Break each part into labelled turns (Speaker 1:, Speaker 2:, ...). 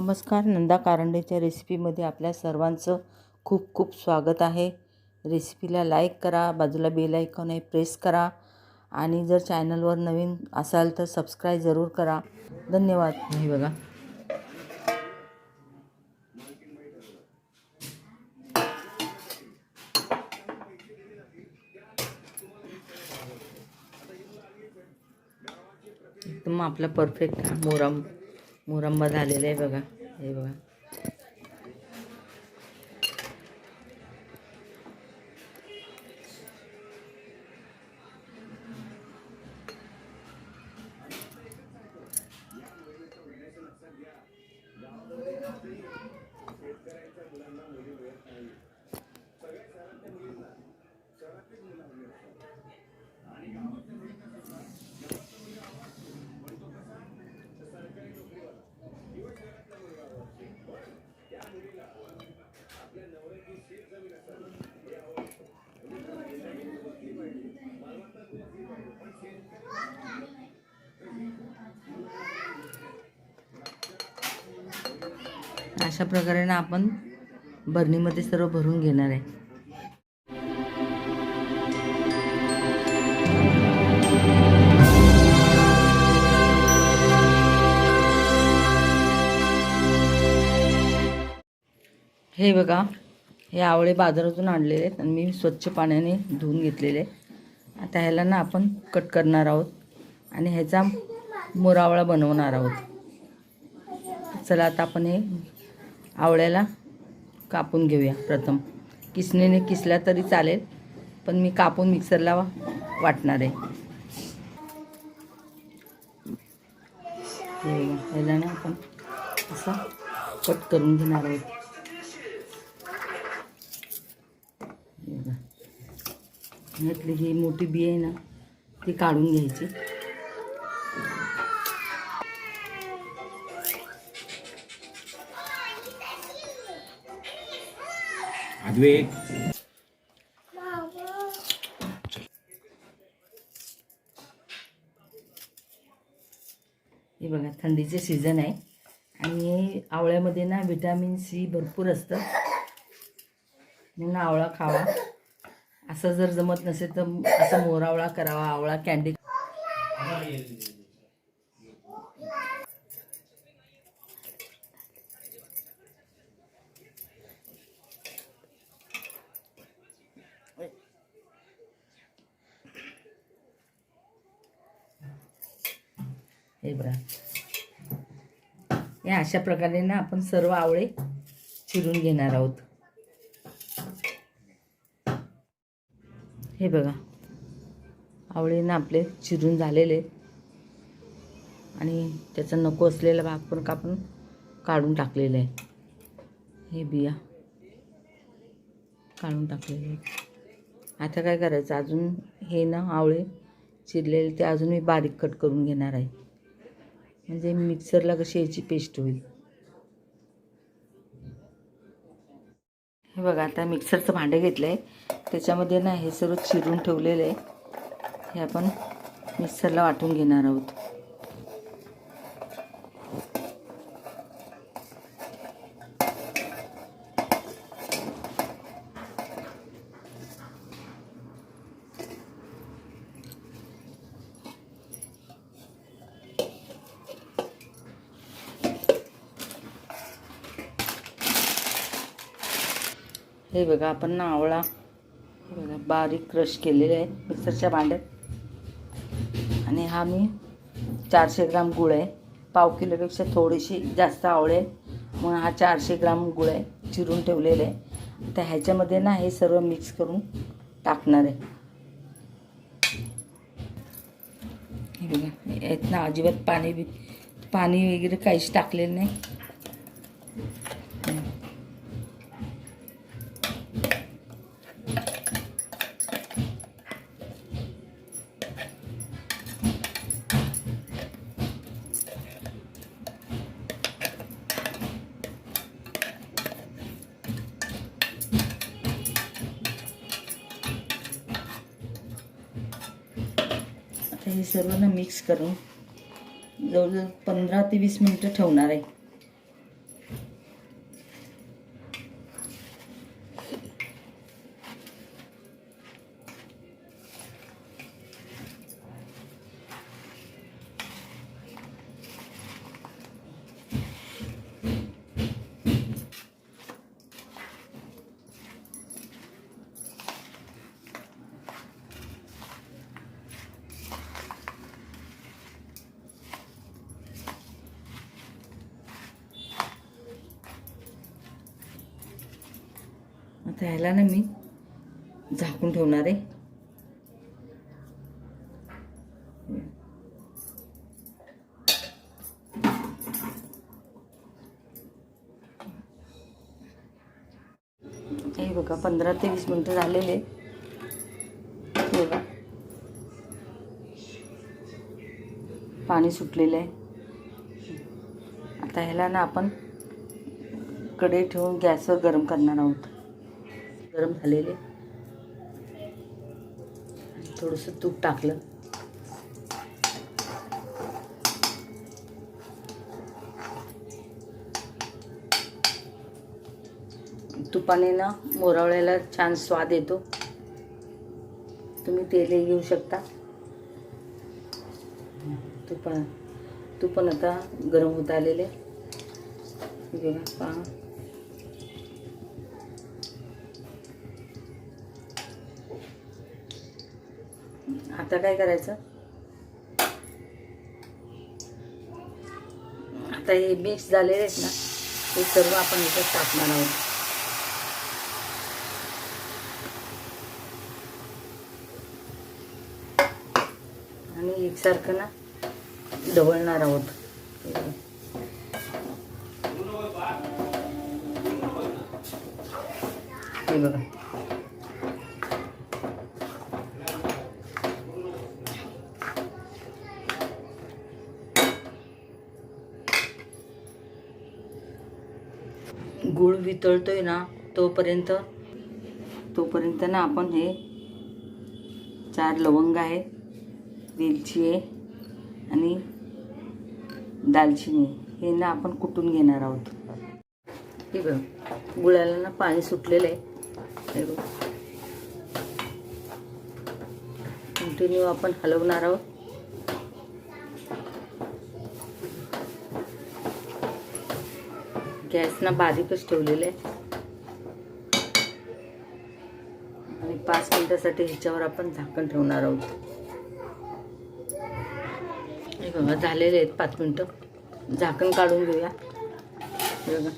Speaker 1: नमस्कार, नंदा कारंडेच्या रेसिपीमध्ये आपल्या सर्वांचं खूप खूप स्वागत आहे. रेसिपीला लाईक करा, बाजूला बेल आयकॉन आहे प्रेस करा आणि जर चॅनलवर नवीन असाल तर सबस्क्राईब जरूर करा. धन्यवाद. हे बघा, एकदम आपला परफेक्ट मुरंबा झालेला आहे बघा. हे बघा, अशा प्रकारे ना आपण बरणीमध्ये सर्व भरून घेणार आहे. हे बघा, हे आवळे बाजारातून आणलेले आहेत आणि मी स्वच्छ पाण्याने धुवून घेतलेले. आता ह्याला ना आपण कट करणार आहोत आणि ह्याचा मुरावळा बनवणार आहोत. चला आता आपण हे आवळ्याला कापून घेऊया. प्रथम किसणीने किसला तरी चालेल, पण मी कापून मिक्सरला वाटणार आहे. ह्याला ना आपण असं कट करून घेणार आहोत. ह्यातली ही मोठी बी आहे ना, ती काढून घ्यायची. हे बघा, थंडीचे सीझन आहे आणि आवळ्यामध्ये ना व्हिटॅमिन सी भरपूर असतं, म्हणून आवळा खावा. असं जर जमत नसेल तर असं मोरावळा करावा, आवळा कँडी. हे बघा, या अशा प्रकारे ना आपण सर्व आवळे चिरून घेणार आहोत. हे बघा, आवळे ना आपले चिरून झालेले आणि त्याचा नको असलेला भाग पण काढून टाकलेला आहे. हे बिया काढून टाकलेले आहेत. आता काय करायचं, अजून हे ना आवळे चिरलेले ते अजून मी बारीक कट करून घेणार आहे, म्हणजे मिक्सरला कशी याची पेस्ट होईल. हे बघा, आता मिक्सरचं भांडं घेतलं आहे, त्याच्यामध्ये ना हे सर्व चिरून ठेवलेलं आहे. हे आपण मिक्सरला वाटून घेणार आहोत. हे बघा, आपण ना आवळा हे बघा बारीक क्रश केलेला आहे मिक्सरच्या भांड्यात. आणि हा मी 400 ग्राम गूळ आहे. पाव किलोपेक्षा थोडीशी जास्त आवळे, मग हा 400 ग्राम गूळ आहे चिरून ठेवलेलं आहे. तर ह्याच्यामध्ये ना हे सर्व मिक्स करून टाकणार आहे. हे बघा, यात ना अजिबात पाणी वगैरे काहीच टाकलेलं नाही. हे सर्व ना मिक्स करून जवळजवळ 15 ते 20 मिनिटं ठेवणार आहे. आता ह्याला ना मी झाकून ठेवणार आहे. हे बघा 15 ते 20 मिनटं झालेले. बघा पाणी सुटलेलं आहे. आता ह्याला ना आपण कढई ठेवून गॅसवर गरम करणार आहोत. गरम झालेले. थोडंसं तूप टाकलं. तुपाने ना मोरावळ्याला छान स्वाद येतो. तुम्ही तेलही घेऊ शकता. तूप पण आता गरम होत आलेले. बघा पहा. आता काय करायचं, आता हे मिक्स झालेले आहेत ना, हे सर्व आपण इथं टाकणार आहोत. आणि एकसारखं ना ढवळणार आहोत. हे बघा गूळ वितळतोय ना, तोपर्यंत ना आपण हे 4 लवंग आहे, वेलची आहे आणि दालचिनी हे ना आपण कुटून घेणार आहोत. हे बघ गुळाला ना पाणी सुटलेलं आहे. हे बघ कंटिन्यू आपण हलवणार आहोत. गॅस ना बारीकच ठेवलेलं आहे आणि 5 मिनिटासाठी ह्याच्यावर आपण झाकण ठेवणार आहोत. हे बघा झालेले आहेत 5 मिनिटं. झाकण काढून घेऊया. हे बघा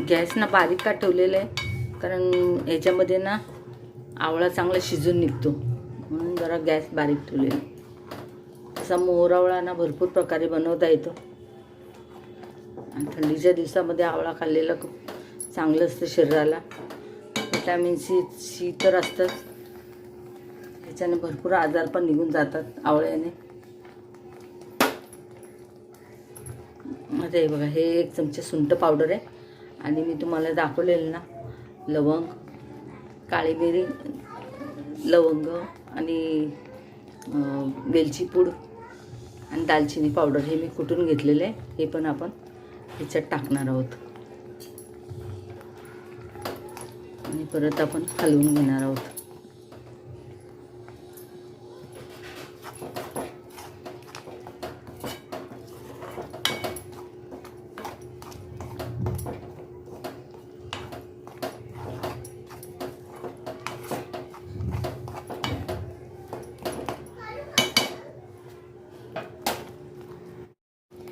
Speaker 1: गॅस ना बारीक का ठेवलेलं आहे, कारण याच्यामध्ये ना आवळा चांगला शिजून निघतो, म्हणून जरा गॅस बारीक ठेवलेला. असा मोरावळा ना भरपूर प्रकारे बनवता येतो आणि थंडीच्या दिवसामध्ये आवळा खाल्लेला खूप चांगलं असतं शरीराला. व्हिटॅमिन सी तर असतंच. त्याच्याने भरपूर आजार पण निघून जातात आवळ्याने. आता हे बघा हे 1 चमचा सुंठ पावडर आहे आणि मी तुम्हाला दाखवलेलं ना लवंग, काळी मिरी, लवंग आणि वेलची पूड आणि दालचिनी पावडर हे मी कुटून घेतलेलं आहे. हे पण आपण ह्याच्यात टाकणार आहोत आणि परत आपण हलवून घेणार आहोत.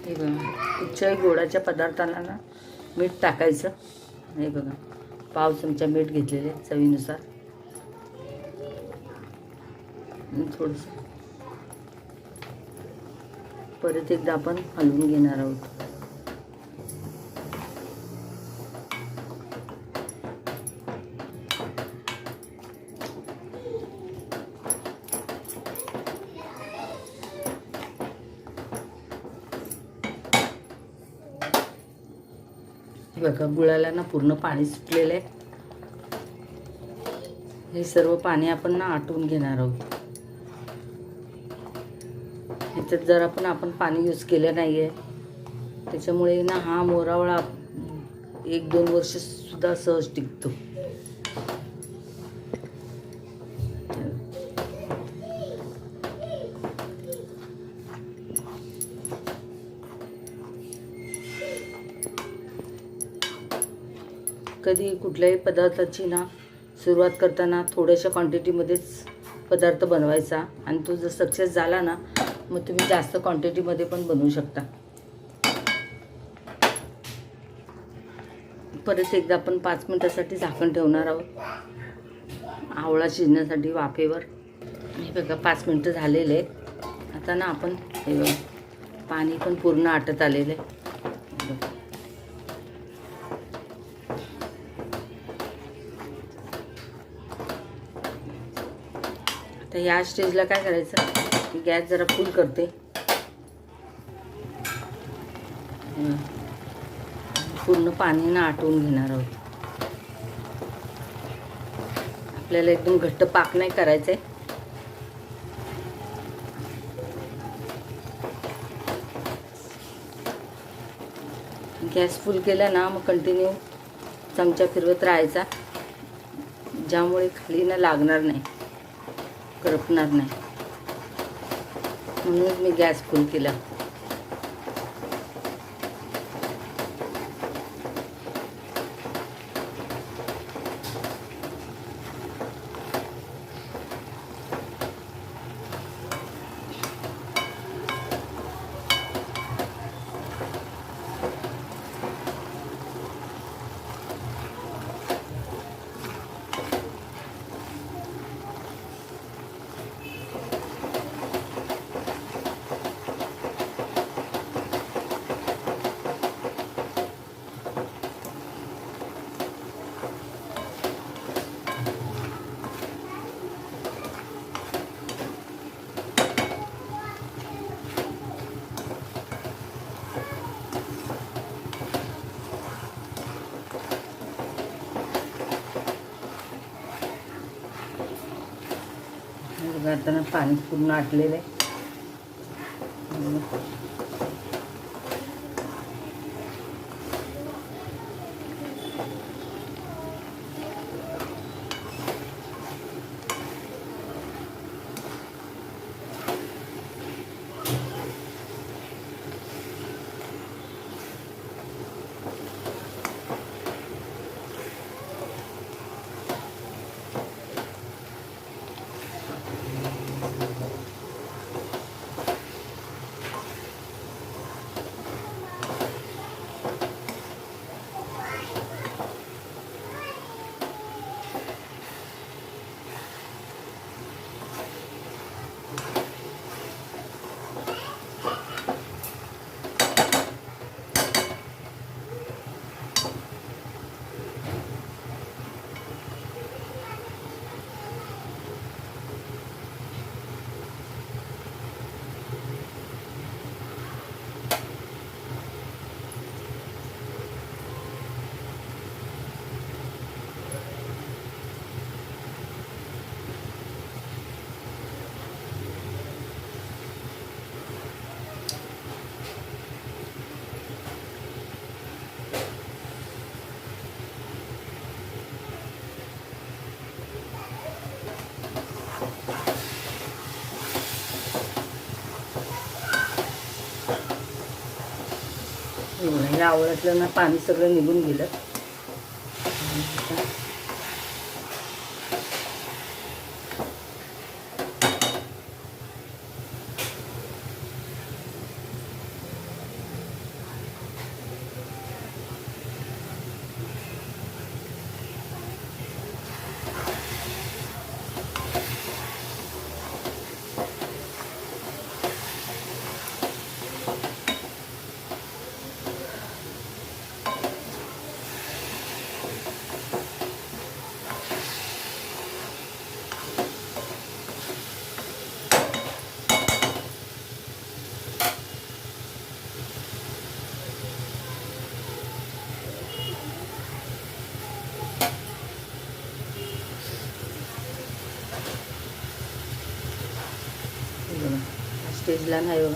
Speaker 1: हे बघा कुठच्याही गोडाच्या पदार्थाला ना मीठ टाकायचं. हे बघा पाव चमचा मीठ घेतलेले चवीनुसार. थोडंसं परत एकदा आपण हलवून घेणार आहोत. बघा गुळाला ना पूर्ण पाणी सुटलेलं आहे. हे सर्व पाणी आपण ना आटवून घेणार आहोत. ह्याच्यात जरा पण आपण पाणी यूज केलं नाही आहे, त्याच्यामुळे ना हा मोरावळा 1-2 वर्ष सुद्धा सहज टिकतो. कधी कुठल्याही पदार्थाची ना सुरुवात करताना थोड्याशा क्वांटिटीमध्येच पदार्थ बनवायचा आणि तो जर सक्सेस झाला ना मग तुम्ही जास्त क्वांटिटीमध्ये पण बनवू शकता. परत एकदा आपण 5 मिनिटासाठी झाकण ठेवणार आहोत आवळा शिजण्यासाठी वाफेवर. हे बघा 5 मिनिटं झालेले आहेत. आता ना आपण हे बघा पाणी पण पूर्ण आटत आलेलं आहे. आता या स्टेजला काय करायचं, गॅस जरा फुल करते. पूर्ण पाणीनं आटवून घेणार आहोत. आपल्याला एकदम घट्ट पाक नाही करायचं आहे. गॅस फुल केला ना मग कंटिन्यू चमचा फिरवत राहायचा, ज्यामुळे खाली ना लागणार नाही, करपणार नाही. म्हणून मी गॅस फुल केला. आता पाणी पूर्ण आटलेलं आहे. या आवळ्यातलं ना पाणी सगळं निघून गेलं. स्टेजला नाही बघा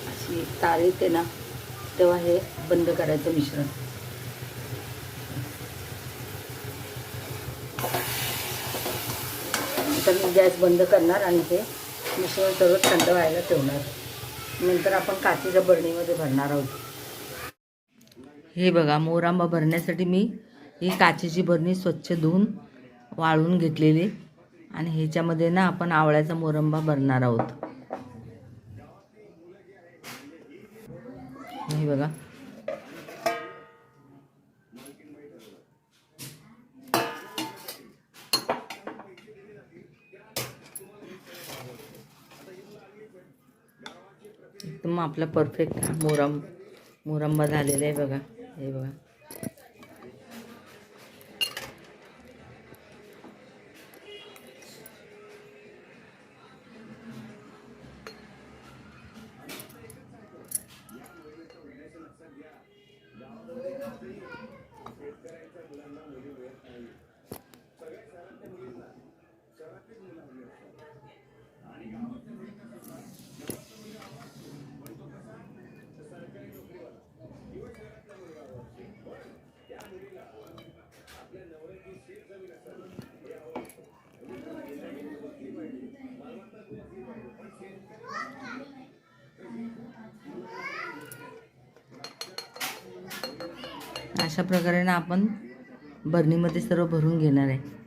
Speaker 1: अशी तार येते ना तेव्हा हे बंद करायचं मिश्रण. आता मी गॅस बंद करणार आणि हे मिश्रण सर्व थंड व्हायला ठेवणार. नंतर आपण काचेच्या बरणीमध्ये भरणार आहोत. हे बघा मोर आंबा भरण्यासाठी मी ही काचेची बरणी स्वच्छ धुवून वाळून घेतलेली आणि ह्याच्यामध्ये ना आपण आवळ्याचा मुरंबा भरणार आहोत. हे बघा. एकदम आपला परफेक्ट मुरंबा झालेला आहे बघा. हे बघा. अशा प्रकारे ना आपण बरणीमध्ये सर्व भरून घेणार आहे.